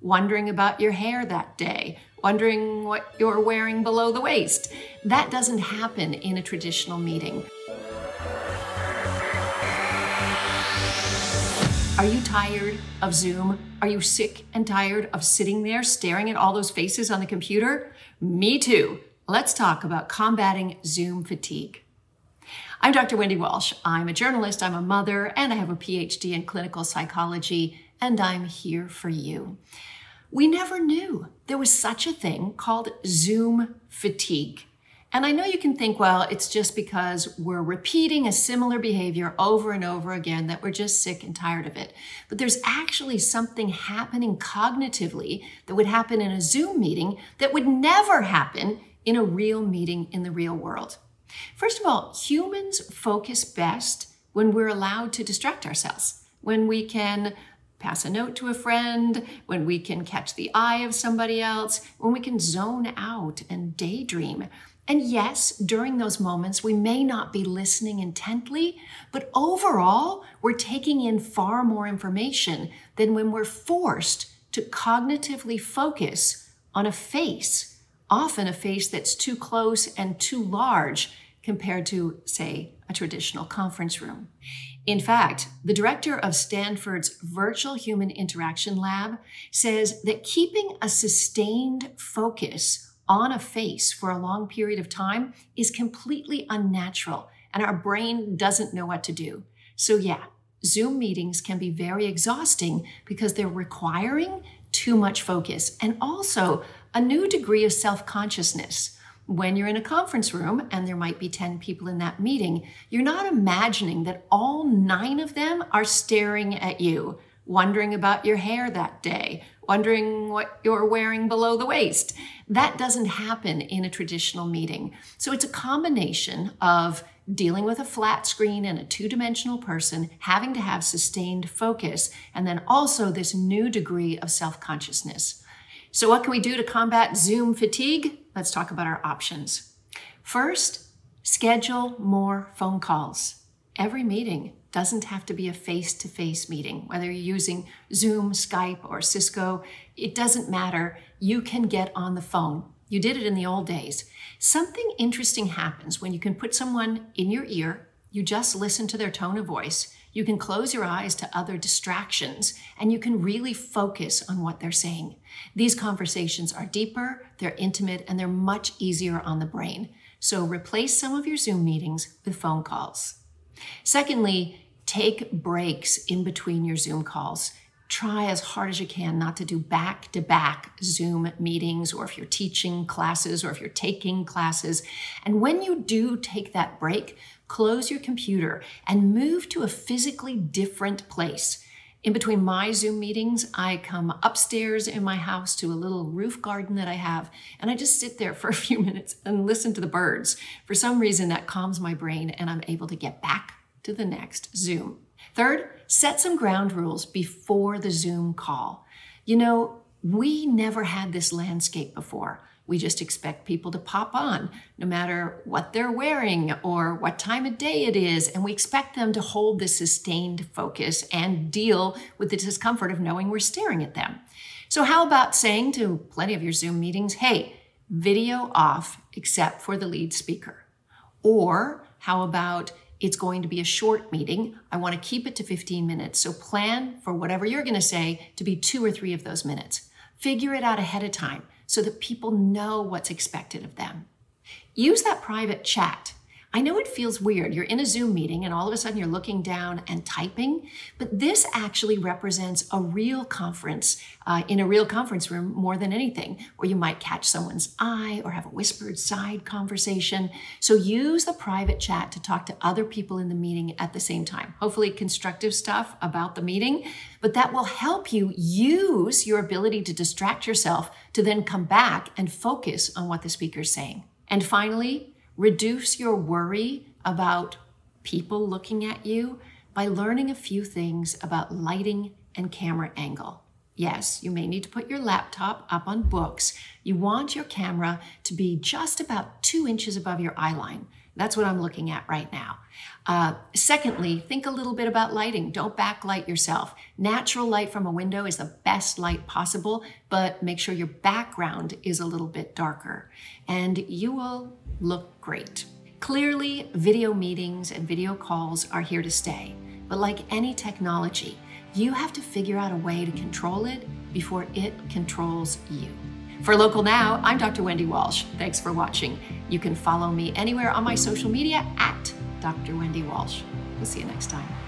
wondering about your hair that day, wondering what you're wearing below the waist. That doesn't happen in a traditional meeting. Are you tired of Zoom? Are you sick and tired of sitting there staring at all those faces on the computer? Me too. Let's talk about combating Zoom fatigue. I'm Dr. Wendy Walsh. I'm a journalist, I'm a mother, and I have a PhD in clinical psychology, and I'm here for you. We never knew there was such a thing called Zoom fatigue. And I know you can think, well, it's just because we're repeating a similar behavior over and over again that we're just sick and tired of it. But there's actually something happening cognitively that would happen in a Zoom meeting that would never happen in a real meeting in the real world. First of all, humans focus best when we're allowed to distract ourselves, when we can pass a note to a friend, when we can catch the eye of somebody else, when we can zone out and daydream. And yes, during those moments, we may not be listening intently, but overall, we're taking in far more information than when we're forced to cognitively focus on a face, often a face that's too close and too large compared to, say, a traditional conference room. In fact, the director of Stanford's Virtual Human Interaction Lab says that keeping a sustained focus on a face for a long period of time is completely unnatural, and our brain doesn't know what to do. So yeah, Zoom meetings can be very exhausting because they're requiring too much focus and also a new degree of self-consciousness. When you're in a conference room and there might be 10 people in that meeting, you're not imagining that all 9 of them are staring at you, wondering about your hair that day, wondering what you're wearing below the waist. That doesn't happen in a traditional meeting. So it's a combination of dealing with a flat screen and a two-dimensional person, having to have sustained focus, and then also this new degree of self-consciousness. So what can we do to combat Zoom fatigue? Let's talk about our options. First, schedule more phone calls. Every meeting doesn't have to be a face-to-face meeting, whether you're using Zoom, Skype, or Cisco. It doesn't matter. You can get on the phone. You did it in the old days. Something interesting happens when you can put someone in your ear, you just listen to their tone of voice, you can close your eyes to other distractions, and you can really focus on what they're saying. These conversations are deeper, they're intimate, and they're much easier on the brain. So replace some of your Zoom meetings with phone calls. Secondly, take breaks in between your Zoom calls. Try as hard as you can not to do back-to-back Zoom meetings, or if you're teaching classes or if you're taking classes. And when you do take that break, close your computer and move to a physically different place. In between my Zoom meetings, I come upstairs in my house to a little roof garden that I have, and I just sit there for a few minutes and listen to the birds. For some reason, that calms my brain, and I'm able to get back to the next Zoom. Third, set some ground rules before the Zoom call. You know, we never had this landscape before. We just expect people to pop on, no matter what they're wearing or what time of day it is, and we expect them to hold this sustained focus and deal with the discomfort of knowing we're staring at them. So how about saying to plenty of your Zoom meetings, hey, video off except for the lead speaker? Or how about, it's going to be a short meeting. I want to keep it to 15 minutes. So plan for whatever you're going to say to be 2 or 3 of those minutes. Figure it out ahead of time so that people know what's expected of them. Use that private chat. I know it feels weird. You're in a Zoom meeting and all of a sudden you're looking down and typing, but this actually represents a real conference in a real conference room more than anything, where you might catch someone's eye or have a whispered side conversation. So use the private chat to talk to other people in the meeting at the same time. Hopefully constructive stuff about the meeting, but that will help you use your ability to distract yourself to then come back and focus on what the speaker's saying. And finally, reduce your worry about people looking at you by learning a few things about lighting and camera angle. Yes, you may need to put your laptop up on books. You want your camera to be just about 2 inches above your eye line. That's what I'm looking at right now. Secondly, think a little bit about lighting. Don't backlight yourself. Natural light from a window is the best light possible, but make sure your background is a little bit darker, and you will look great. Clearly, video meetings and video calls are here to stay, but like any technology, you have to figure out a way to control it before it controls you. For Local Now, I'm Dr. Wendy Walsh. Thanks for watching. You can follow me anywhere on my social media at Dr. Wendy Walsh. We'll see you next time.